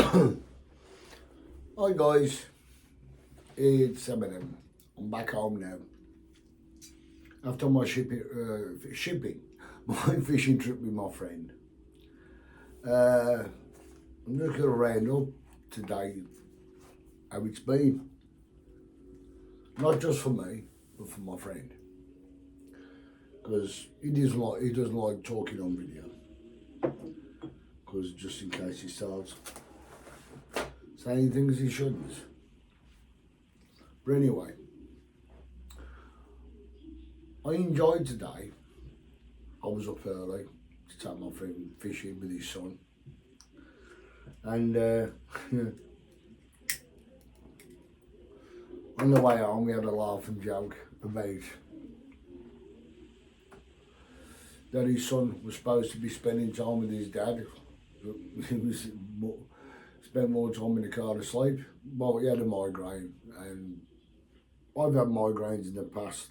Hi guys, it's Eminem. I'm back home now. After my my fishing trip with my friend. Uh, I'm just gonna round up today how it's been. Not just for me, but for my friend. Because he doesn't like talking on video. Because just in case he starts saying things he shouldn't. But anyway, I enjoyed today. I was up early to take my friend fishing with his son. And on the way home we had a laugh and joke about that his son was supposed to be spending time with his dad. He was spent more time in the car asleep. Well, he had a migraine, and I've had migraines in the past,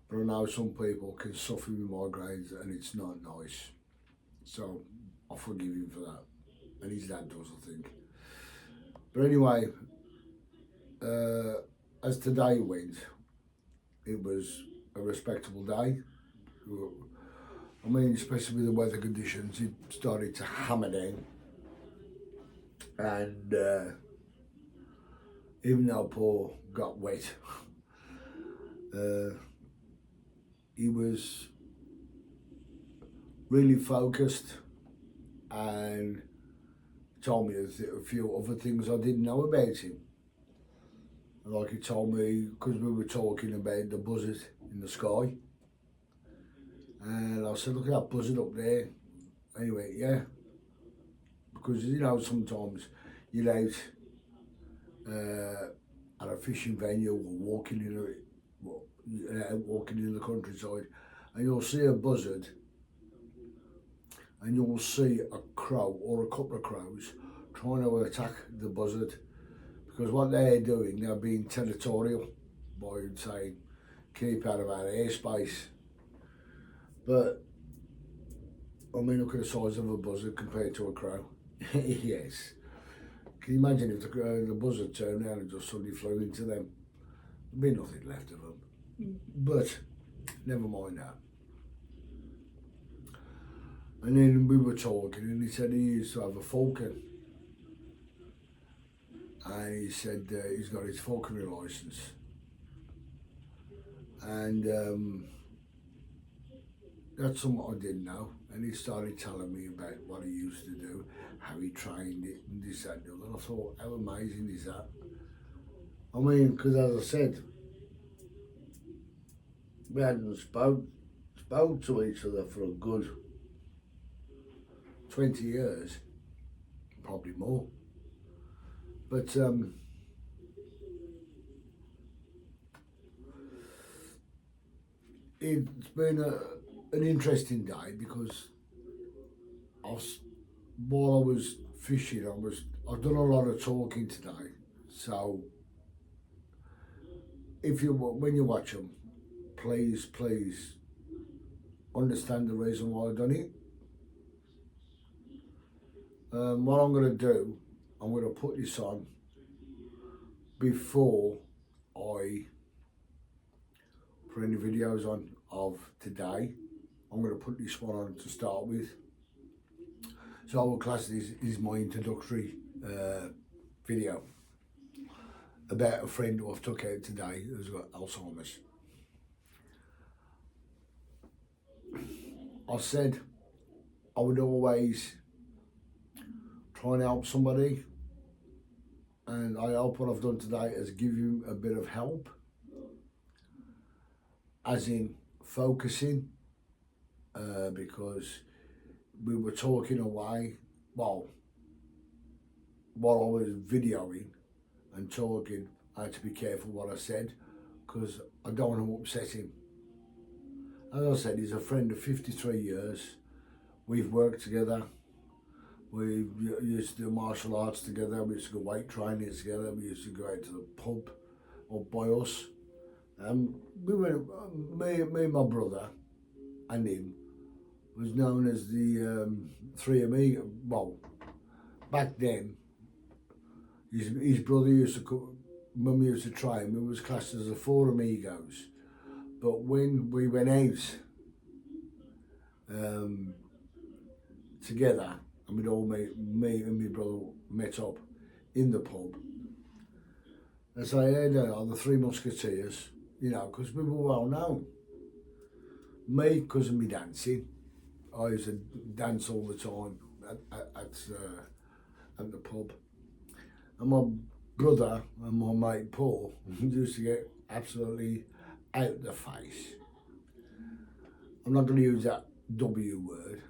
but I know some people can suffer with migraines and it's not nice. So I forgive him for that, and his dad does, I think. But anyway, as today went, it was a respectable day. I mean, especially with the weather conditions, it started to hammer down. And even though Paul got wet, he was really focused and told me a few other things I didn't know about him. Like he told me, because we were talking about the buzzard in the sky, and I said, look at that buzzard up there. Anyway, yeah, because you know sometimes you're out at a fishing venue or walking in the countryside, and you'll see a buzzard, and you'll see a crow or a couple of crows trying to attack the buzzard, because what they're doing, they're being territorial by saying, keep out of our airspace. But I mean, look at the size of a buzzard compared to a crow. Yes. Can you imagine if the buzzard turned around and just suddenly flew into them? There'd be nothing left of them. But never mind that. And then we were talking, and he said he used to have a falcon. And he said he's got his falconry license. And that's something I didn't know. And he started telling me about what he used to do, how he trained it, and this, that, and the other. And I thought, how amazing is that? I mean, because as I said, we hadn't spoke to each other for a good 20 years, probably more. But it's been an interesting day, because while I was fishing, I've done a lot of talking today. So when you watch them, please understand the reason why I've done it. What I'm going to do, I'm going to put this on before I put any videos on of today. I'm going to put this one on to start with. So I will class this is my introductory video about a friend who I've took out today who's got Alzheimer's. I said I would always try and help somebody, and I hope what I've done today is give you a bit of help, as in focusing, because we were talking away, well, while I was videoing and talking, I had to be careful what I said, because I don't want to upset him. As I said, he's a friend of 53 years. We've worked together. We used to do martial arts together. We used to go weight training together. We used to go out to the pub up by us. We were, me and my brother and him was known as the three of me. Well, back then his brother used to come, when we used to train, we was classed as the four amigos. But when we went out together, and we'd all me and my brother met up in the pub, and so I heard the Three Musketeers, you know, because we were well known. Me, because of me dancing, I used to dance all the time at the pub. And my brother and my mate Paul used to get absolutely out the face. I'm not going to use that W word,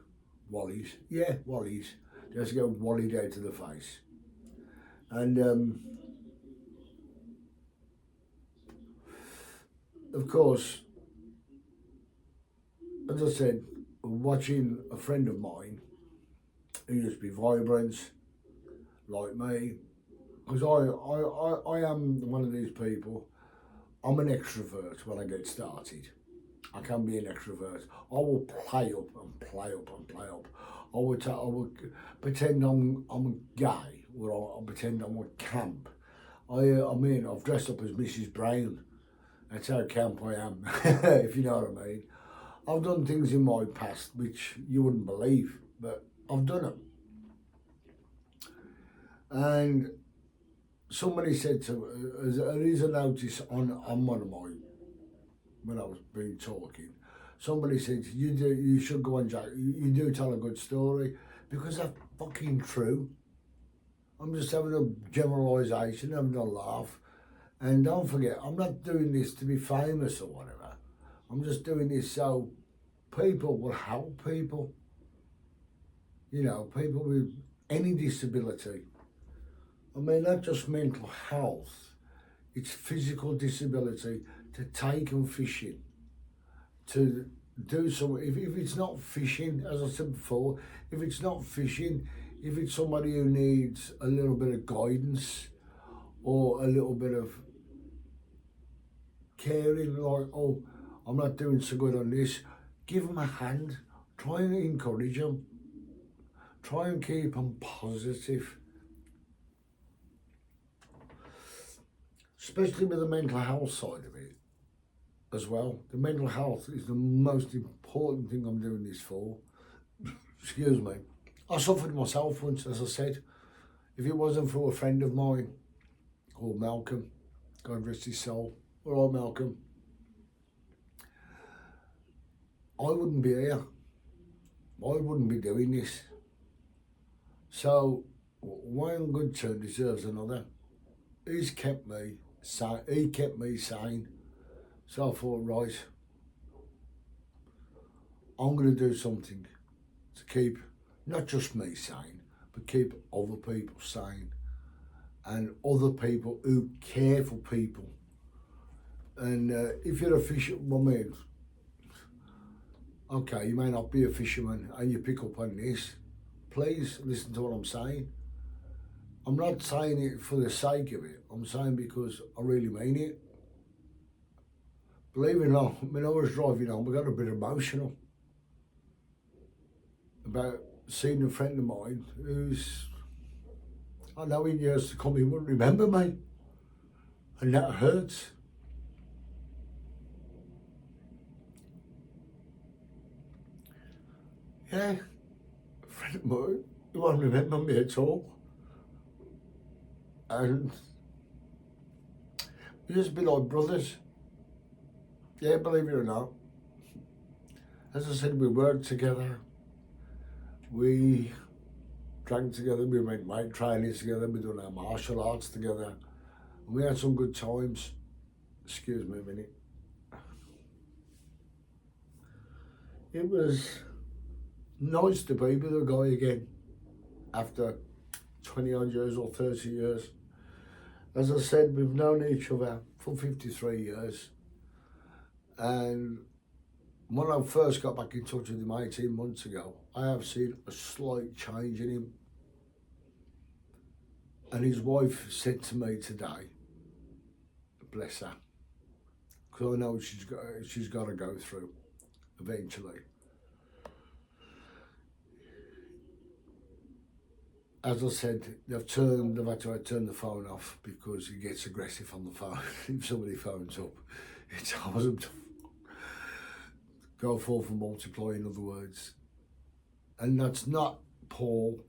wallies. Yeah, wallies. They used to get wallied out to the face. And of course, as I said, watching a friend of mine who used to be vibrant, like me, because I am one of these people, I'm an extrovert when I get started. I can be an extrovert. I will play up and play up and play up. I would pretend I'm gay, or I'll pretend I'm a camp. I mean, I've dressed up as Mrs. Brown. That's how camp I am, if you know what I mean. I've done things in my past which you wouldn't believe, but I've done them. And somebody said to there is a notice on one of my, when I was being talking, somebody said, you should go on, Jack, you do tell a good story, because that's fucking true. I'm just having a generalisation, having a laugh. And don't forget, I'm not doing this to be famous or whatever. I'm just doing this so people will help people. You know, people with any disability. I mean, not just mental health, it's physical disability, to take them fishing, to do some, if it's not fishing, as I said before, if it's not fishing, if it's somebody who needs a little bit of guidance or a little bit of caring, like, oh, I'm not doing so good on this, give them a hand, try and encourage them, try and keep them positive. Especially with the mental health side of it as well. The mental health is the most important thing I'm doing this for. Excuse me. I suffered myself once, as I said. If it wasn't for a friend of mine called Malcolm, God rest his soul, all right, Malcolm, I wouldn't be here. I wouldn't be doing this. So one good turn deserves another. He kept me sane. So I thought, right, I'm going to do something to keep not just me sane, but keep other people sane, and other people who care for people. And if you're a fisherman, okay, you may not be a fisherman and you pick up on this, please listen to what I'm saying. I'm not saying it for the sake of it. I'm saying because I really mean it. Believe it or not, when I was driving home, I got a bit emotional about seeing a friend of mine who's, I know in years to come he wouldn't remember me. And that hurts. Yeah, a friend of mine, he won't remember me at all. And we used to be like brothers. Yeah, believe it or not. As I said, we worked together. We drank together, we went weight training together, we done our martial arts together. And we had some good times. Excuse me a minute. It was nice to be with a guy again after 20 odd years or 30 years. As I said, we've known each other for 53 years. And when I first got back in touch with him 18 months ago, I have seen a slight change in him. And his wife said to me today, bless her, because I know she's got to go through eventually. as I said, they've had to turn the phone off because he gets aggressive on the phone. If somebody phones up, it tells them to go forth and multiply, in other words. And that's not Paul.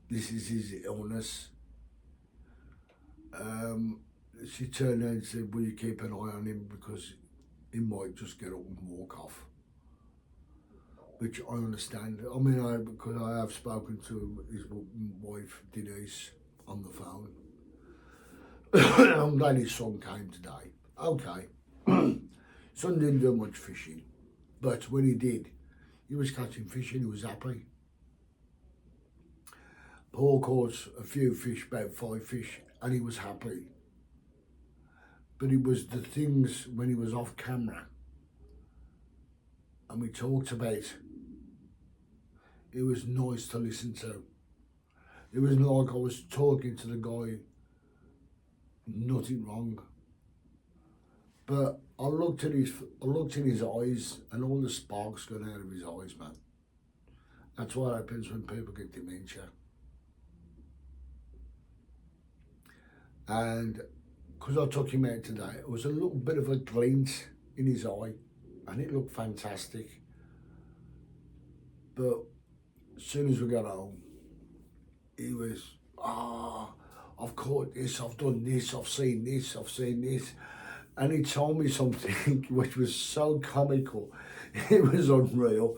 This is his illness. She turned around and said, will you keep an eye on him because he might just get up and walk off. Which I understand. I mean, because I have spoken to his wife, Denise, on the phone. I'm glad his son came today. Okay. Son didn't do much fishing, but when he did, he was catching fish and he was happy. Paul caught a few fish, about 5 fish, and he was happy. But it was the things when he was off camera, and we talked about, it was nice to listen to. It wasn't like I was talking to the guy, nothing wrong. But I looked in his eyes, and all the sparks gone out of his eyes, man. That's what happens when people get dementia. And because I took him out today, it was a little bit of a glint in his eye, and it looked fantastic. But as soon as we got home, he was, I've caught this, I've done this, I've seen this, I've seen this. And he told me something which was so comical. It was unreal.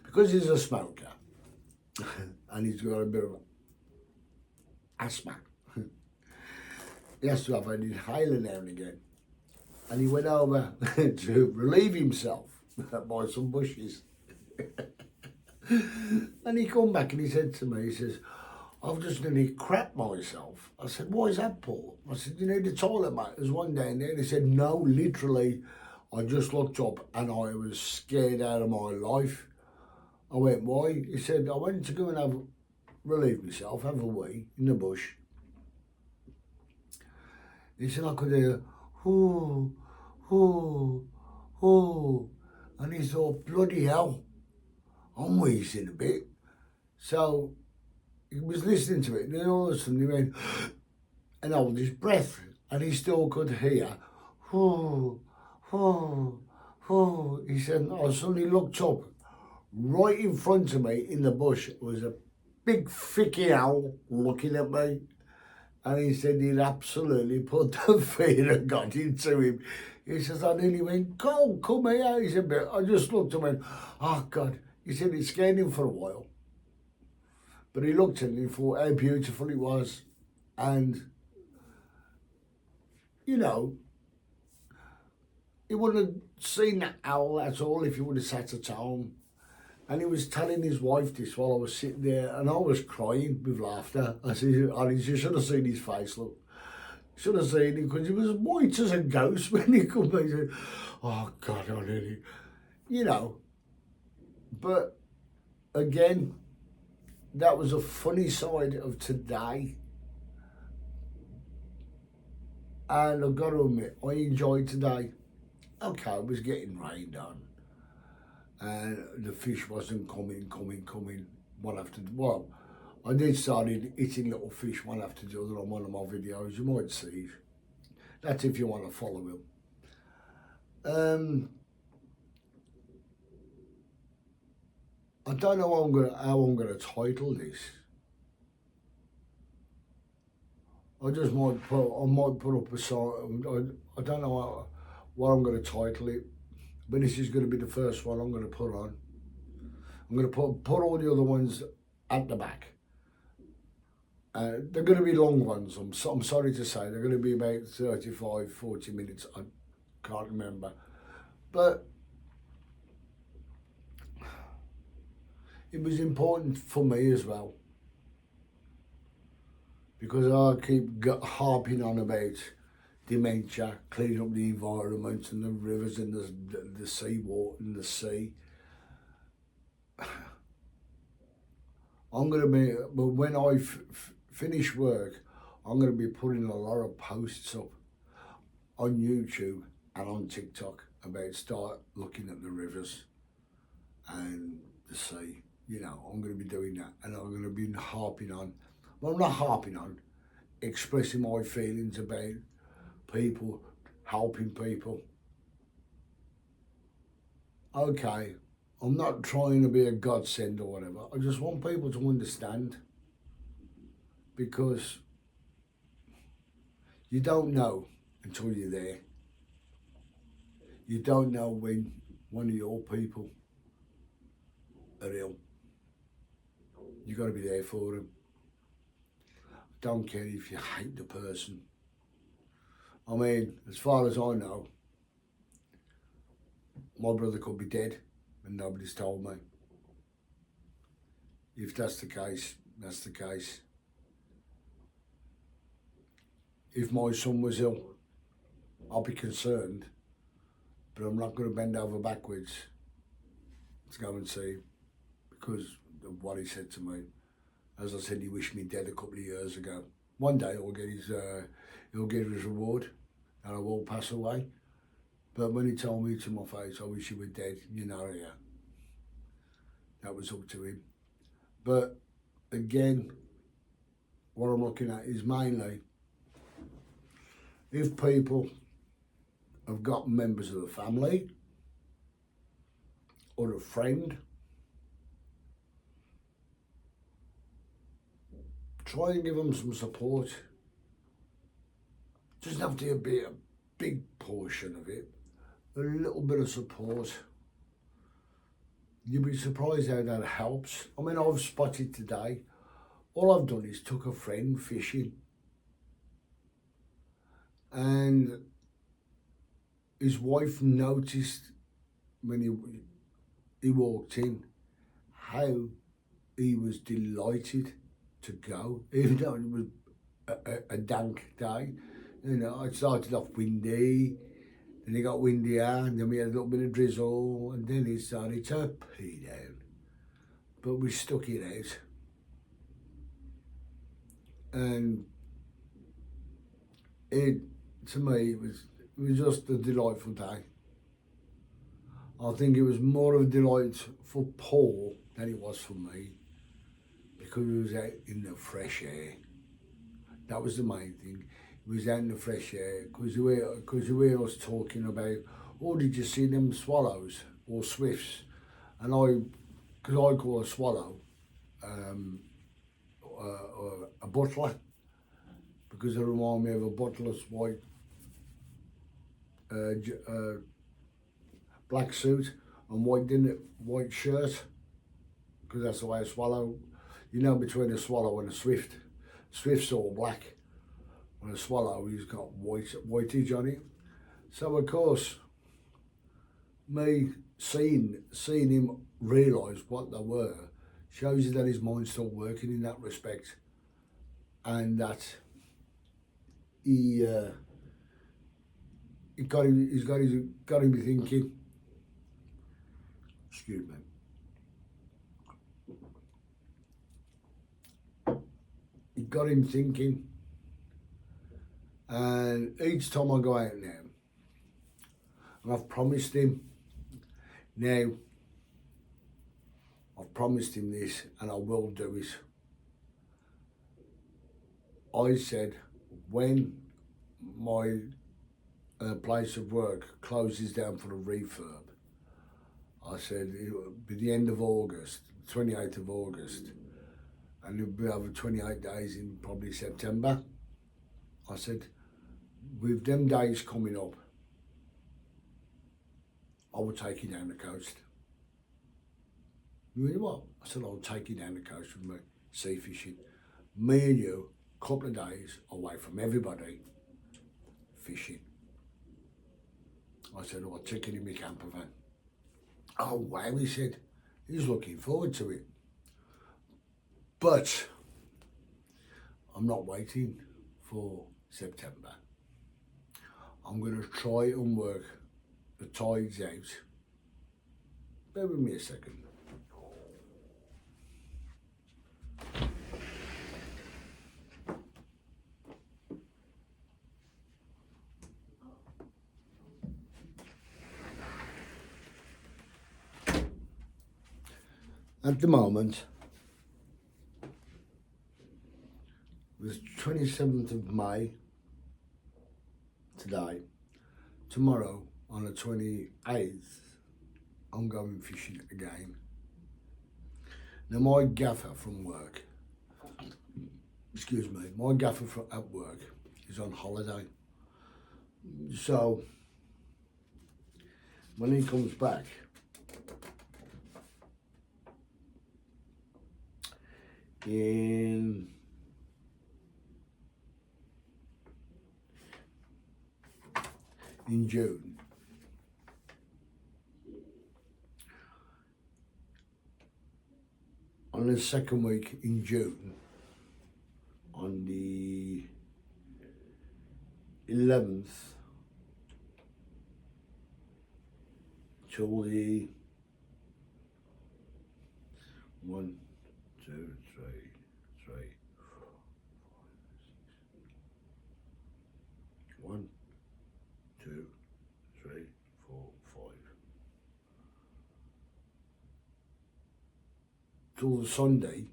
Because he's a smoker, and he's got a bit of asthma. He has to have an inhaler now and again. And he went over to relieve himself by some bushes. And he come back and he said to me, he says, I've just nearly crapped myself. I said, why is that, Paul? I said, you need the toilet, mate. There's one down there. And he said, no, literally, I just looked up and I was scared out of my life. I went, why? He said, I went to go and relieve myself, have a wee in the bush. He said, I could hear, oh, oh, oh. And he thought, bloody hell, I'm wheezing a bit. So he was listening to it, and then all of a sudden he went and held his breath, and he still could hear, oh, oh, oh. He said, I suddenly looked up. Right in front of me in the bush was a big thicky owl looking at me. And he said he'd absolutely put the fear of God into him. He says, I nearly went, go, come here. He said, but I just looked and went, oh God. He said it scared him for a while. But he looked at it and thought how beautiful it was. And, you know, he wouldn't have seen that owl at all if he would have sat at home. And he was telling his wife this while I was sitting there, and I was crying with laughter. I said, Honey, you should have seen his face, look. Should have seen him, because he was white as a ghost when he come back. He said, oh, God, I really, you know. But, again, that was a funny side of today. And I've got to admit, I enjoyed today. Okay, it was getting rained on. And the fish wasn't coming. One after, well, I did start hitting little fish one after the other on one of my videos. You might see. That's if you want to follow him. I don't know how I'm gonna title this. I might put up a song. I don't know what I'm gonna title it. But this is going to be the first one I'm going to put on. I'm going to put all the other ones at the back. They're going to be long ones, I'm sorry to say. They're going to be about 35, 40 minutes. I can't remember. But it was important for me as well. Because I keep harping on about dementia, cleaning up the environment and the rivers and the seawater and the sea. I'm going to be, but when I finish work, I'm going to be putting a lot of posts up on YouTube and on TikTok about start looking at the rivers and the sea. you know, I'm going to be doing that, and I'm going to be harping on. Well, I'm not harping on, expressing my feelings about people, helping people. Okay, I'm not trying to be a godsend or whatever. I just want people to understand, because you don't know until you're there. You don't know when one of your people are ill. You got to be there for them. Don't care if you hate the person. I mean, as far as I know, my brother could be dead and nobody's told me. If that's the case, that's the case. If my son was ill, I'll be concerned, but I'm not going to bend over backwards to go and see him because of what he said to me. As I said, he wished me dead a couple of years ago. One day he'll get his reward, and I will pass away. But when he told me to my face, I wish you were dead, you know, yeah, that was up to him. But again, what I'm looking at is mainly if people have got members of the family or a friend, try and give them some support. Doesn't have to be a big portion of it, a little bit of support. You'll be surprised how that helps. I mean, I've spotted today, all I've done is took a friend fishing, and his wife noticed when he walked in how he was delighted to go, even though it was a dank day. You know, it started off windy, then it got windier, and then we had a little bit of drizzle, and then it started to pee down. But we stuck it out. And to me, it was just a delightful day. I think it was more of a delight for Paul than it was for me, because he was out in the fresh air. That was the main thing. He was out in the fresh air, because you hear us talking about, oh, did you see them swallows or swifts? And because I call a swallow a butler, because they remind me of a butler's white black suit and white shirt, because that's the way a swallow, you know, between a swallow and a swift. Swift's all black, and a swallow, he's got whiteage on it. So of course, me seeing him realise what they were shows you that his mind's still working in that respect, and that he's got him thinking. Excuse me. It got him thinking, and each time I go out now, and I've promised him now, I've promised him this, and I will do it. I said, when my place of work closes down for the refurb, I said it'll be the end of August, 28th of August, and it'll be over 28 days in probably September. I said, with them days coming up, I will take you down the coast. You know what? I said, I'll take you down the coast with me, sea fishing. Me and you, a couple of days away from everybody, fishing. I said, I'll take it in my camper van. Oh wow, he said, he's looking forward to it. But I'm not waiting for September. I'm going to try and work the tides out. Bear with me a second. At the moment, the 27th of May, today. Tomorrow, on the 28th, I'm going fishing again. Now, my gaffer from work, my gaffer at work is on holiday. So, when he comes back, in June, on the second week in June, on the 11th till the 1, 2, 3, 3, 1, 2, 3, 4, 5. Till the Sunday,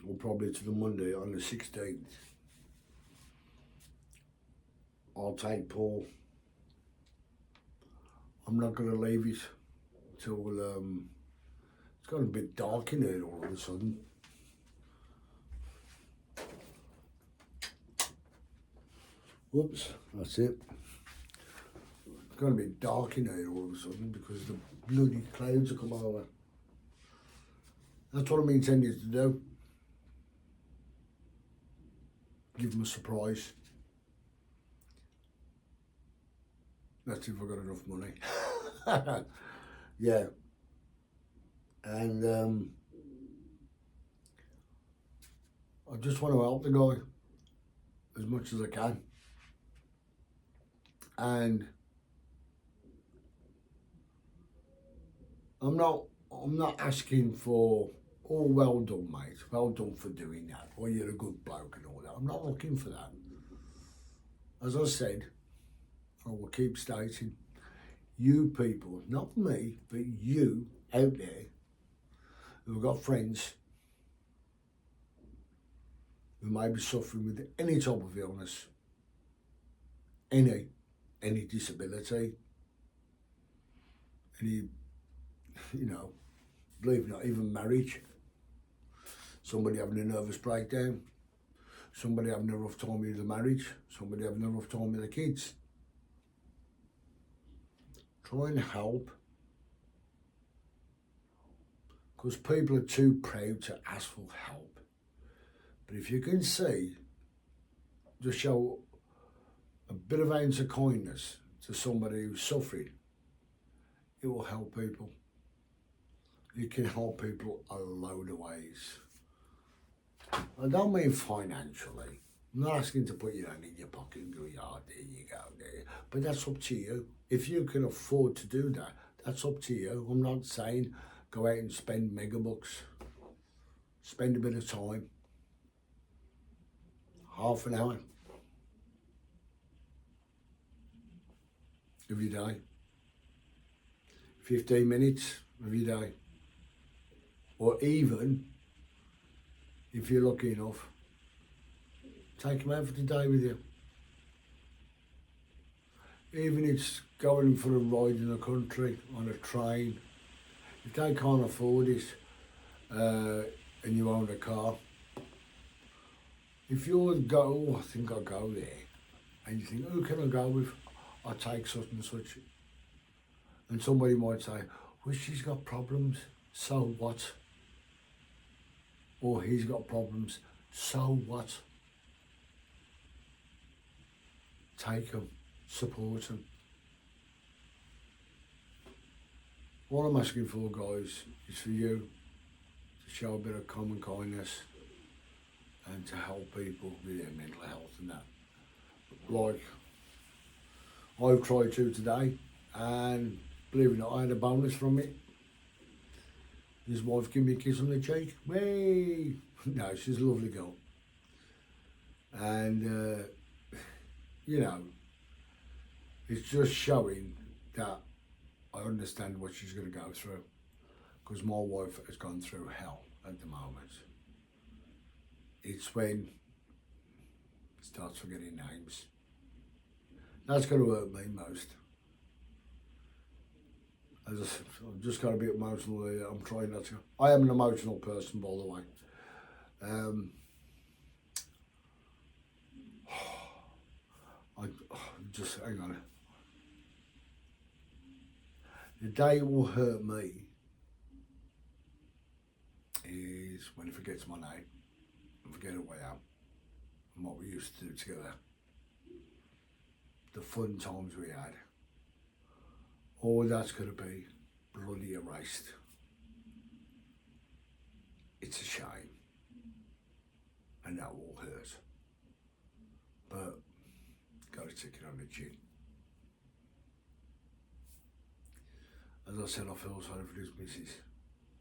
or probably to the Monday on the 16th, I'll take Paul. I'm not going to leave it till it's got a bit dark in here all of a sudden. Whoops, that's it. It's going to be dark in here all of a sudden because the bloody clouds have come over. That's what I'm intending to do. Give them a surprise. That's if I've got enough money. Yeah. And I just want to help the guy as much as I can. And I'm not asking for, oh, well done, mate, well done for doing that, or you're a good bloke and all that. I'm not looking for that. As I said, I will keep stating, you people, not me, but you out there who've got friends who may be suffering with any type of illness, any disability, any, believe it or not, even marriage, somebody having a nervous breakdown, somebody having a rough time with the marriage, somebody having a rough time with the kids. Try and help, because people are too proud to ask for help. But if you can see, just show a bit of ounce of kindness to somebody who's suffering, it will help people. You can help people a load of ways. I don't mean financially. I'm not asking to put your hand in your pocket and go, yeah, there you go, there. But that's up to you. If you can afford to do that, that's up to you. I'm not saying go out and spend mega bucks. Spend a bit of time. Half an hour of your day. 15 minutes of your day. Or even, if you're lucky enough, take them out for the day with you. Even if it's going for a ride in the country, on a train. If they can't afford it and you own a car, if you go, oh, I think I'll go there, and you think, who can I go with? I'll take such and such. And somebody might say, well, she's got problems, so what? Or he's got problems, so what? Take them, support them. What I'm asking for, guys, is for you to show a bit of common kindness and to help people with their mental health and that. Like I've tried to today, and believe it or not, I had a bonus from it. His wife gave me a kiss on the cheek. Way! No, she's a lovely girl. And, it's just showing that I understand what she's going to go through. because my wife has gone through hell at the moment. It's when it starts forgetting names. That's going to hurt me most. I've just got a bit emotional here. I'm trying not to. I am an emotional person, by the way. Just hang on. The day it will hurt me is when he forgets my name and forget who I am and what we used to do together. The fun times we had. All that's going to be bloody erased. It's a shame. And that will hurt. But got to take it on the chin. As I said, I feel sorry for this missus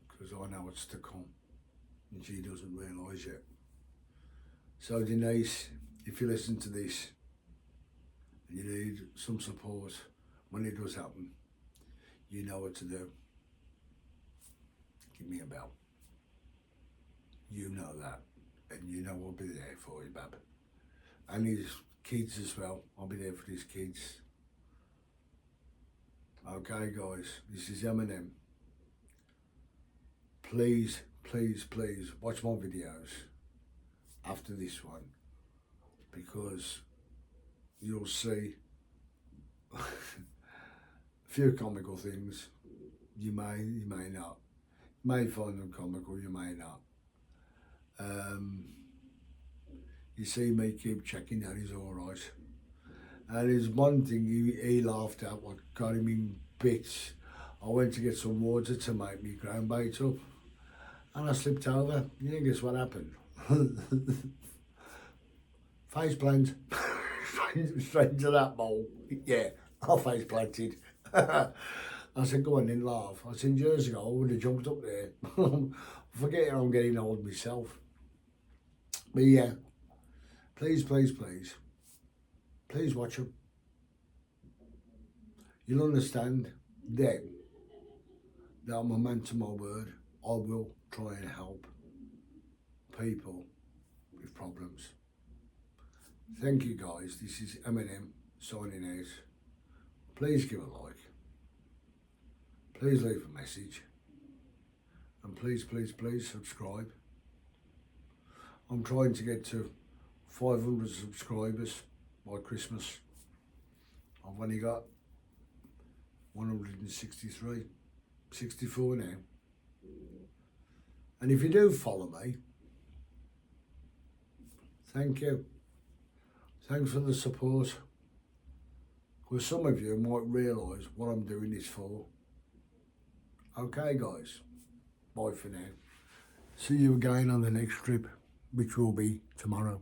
because I know what's to come and she doesn't realise yet. So Denise, if you listen to this and you need some support when it does happen, you know what to do. Give me a bell. You know that, and you know I'll be there for you, Bab. And his kids as well. I'll be there for his kids. Okay, guys, this is Eminem. Please, please, please watch my videos after this one because you'll see a few comical things. You may not. You may find them comical, you may not. You see me keep checking that he's alright. And there's one thing he laughed at, what got him in bits. I went to get some water to make me ground bait up, and I slipped over. You know, guess what happened? Face plant. Straight into that bowl. Yeah, I face planted. I said, go on then, laugh. I said, years ago, I would have jumped up there. Forgetting I'm getting old myself. But yeah, please, please, please. Please watch them. You'll understand then that I'm a man to my word. I will try and help people with problems. Thank you guys. This is Eminem signing out. Please give a like. Please leave a message. And please, please, please subscribe. I'm trying to get to 500 subscribers by Christmas. I've only got 163, 64 now. And if you do follow me, thank you. Thanks for the support. Because some of you might realise what I'm doing this for. Okay guys, bye for now. See you again on the next trip, which will be tomorrow.